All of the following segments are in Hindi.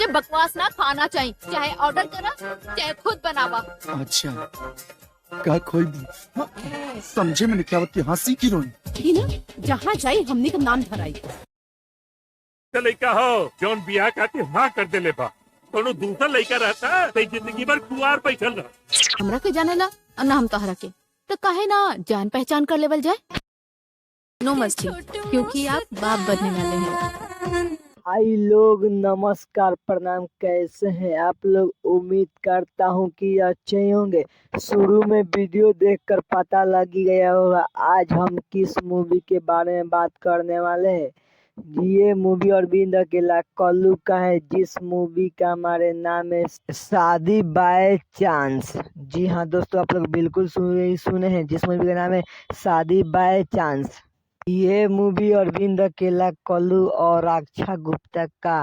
ये बकवास ना खाना चाहिए, चाहे ऑर्डर करा चाहे खुद बनावा। अच्छा का कोई समझे में क्या होती हंसी की रोई ही ना जहाँ जाई हमने का नाम धराई। लड़का हो जौन बियाह खातिर हाँ कर देले बा, कोनो दूसरा लड़का रहता तो जिंदगी भर कुआर बैठल रह। हमरा के जाने ला और ना हम तहरा के, तो काहे ना जान पहचान कर लेवल जाए। नो मस्ती, क्योंकि आप बाप बनने वाले हैं। भाई लोग नमस्कार प्रणाम, कैसे हैं आप लोग। उम्मीद करता हूं कि अच्छे ही होंगे। शुरू में वीडियो देखकर पता लग ही गया होगा आज हम किस मूवी के बारे में बात करने वाले हैं। ये मूवी अरविंद अकेला कल्लू का है, जिस मूवी का हमारे नाम है शादी बाय चांस। जी हाँ दोस्तों, आप लोग बिल्कुल सुने हैं, जिस मूवी का नाम है शादी बाय चांस। ये मूवी अरविंद अकेला कल्लू और रक्षा गुप्ता का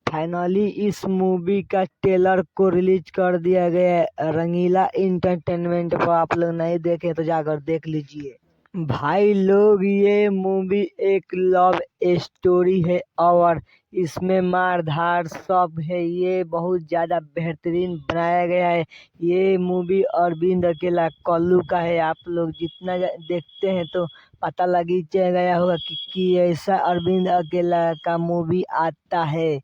फाइनली इस मूवी का ट्रेलर को रिलीज कर दिया गया है रंगीला इंटरटेनमेंट पर। आप लोग नहीं देखे तो जाकर देख लीजिए। भाई लोग, ये मूवी एक लव स्टोरी है और इसमें मार धार सब है। ये बहुत ज्यादा बेहतरीन बनाया गया है। ये मूवी अरविंद अकेला कल्लू का है। आप लोग जितना देखते हैं तो पता लग ही गया होगा कि ऐसा अरविंद अकेला का मूवी आता है।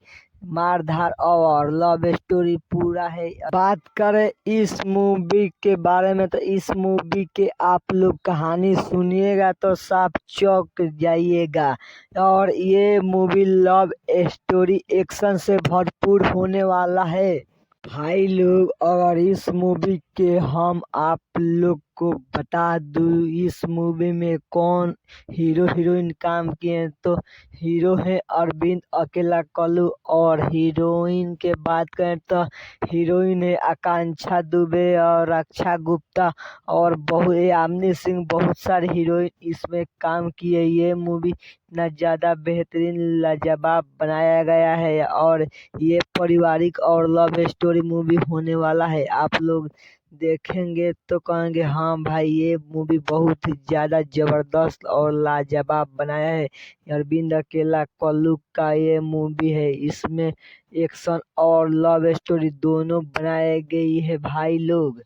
मार धार और लव स्टोरी पूरा है। बात करें इस मूवी के बारे में तो इस मूवी के आप लोग कहानी सुनिएगा तो साफ चौंक जाइएगा। और ये मूवी लव स्टोरी एक्शन से भरपूर होने वाला है। भाई लोग, अगर इस मूवी के हम आप लोग को बता दूं इस मूवी में कौन हीरो हीरोइन काम किए हैं, तो हीरो है अरविंद अकेला कल्लू और हीरोइन के बात करें तो हीरोइन है आकांक्षा दुबे और रक्षा गुप्ता और यामिनी सिंह। बहुत सारे हीरोइन इसमें काम किए। ये मूवी इतना ज्यादा बेहतरीन लाजवाब बनाया गया है और ये पारिवारिक और लव स्टोरी मूवी होने वाला है। आप लोग देखेंगे तो कहेंगे हाँ भाई, ये मूवी बहुत ही ज्यादा जबरदस्त और लाजवाब बनाया है। अरविंद अकेला कल्लू का ये मूवी है। इसमें एक्शन और लव स्टोरी दोनों बनाई गई है। भाई लोग,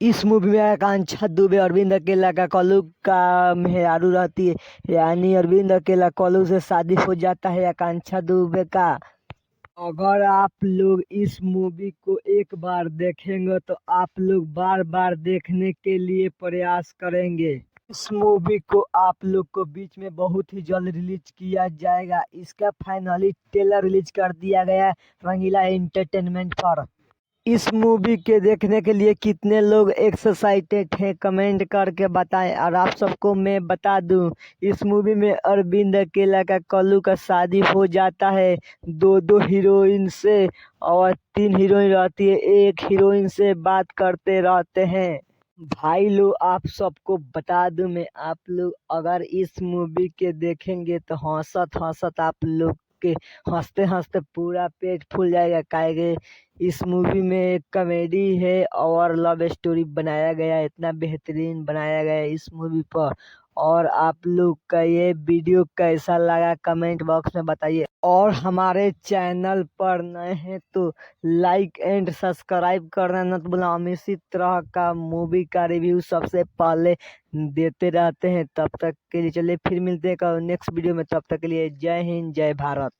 इस मूवी में आकांक्षा दुबे अरविंद अकेला का कल्लू का मेहरारू रहती है, यानी अरविंद अकेला कल्लू से शादी हो जाता है आकांक्षा दुबे का। अगर आप लोग इस मूवी को एक बार देखेंगे तो आप लोग बार बार देखने के लिए प्रयास करेंगे। इस मूवी को आप लोग को बीच में बहुत ही जल्द रिलीज किया जाएगा। इसका फाइनली ट्रेलर रिलीज कर दिया गया है रंगीला एंटरटेनमेंट पर। इस मूवी के देखने के लिए कितने लोग एक्साइटेड हैं कमेंट करके बताएं। और आप सबको मैं बता दूं, इस मूवी में अरविंद अकेला का कल्लू का शादी हो जाता है दो हीरोइन से और 3 हीरोइन रहती है, एक हीरोइन से बात करते रहते हैं। भाई लोग, आप सबको बता दूं मैं, आप लोग अगर इस मूवी के देखेंगे तो हंसत हंसत आप लोग के हंसते हंसते पूरा पेट फूल जाएगा। काहे इस मूवी में कॉमेडी है और लव स्टोरी बनाया गया है, इतना बेहतरीन बनाया गया है इस मूवी पर। और आप लोग का ये वीडियो कैसा लगा कमेंट बॉक्स में बताइए। और हमारे चैनल पर नए हैं तो लाइक एंड सब्सक्राइब करना न भूलना। हम इसी तरह का मूवी का रिव्यू सबसे पहले देते रहते हैं। तब तक के लिए चलिए फिर मिलते हैं नेक्स्ट वीडियो में। तब तक के लिए जय हिंद जय भारत।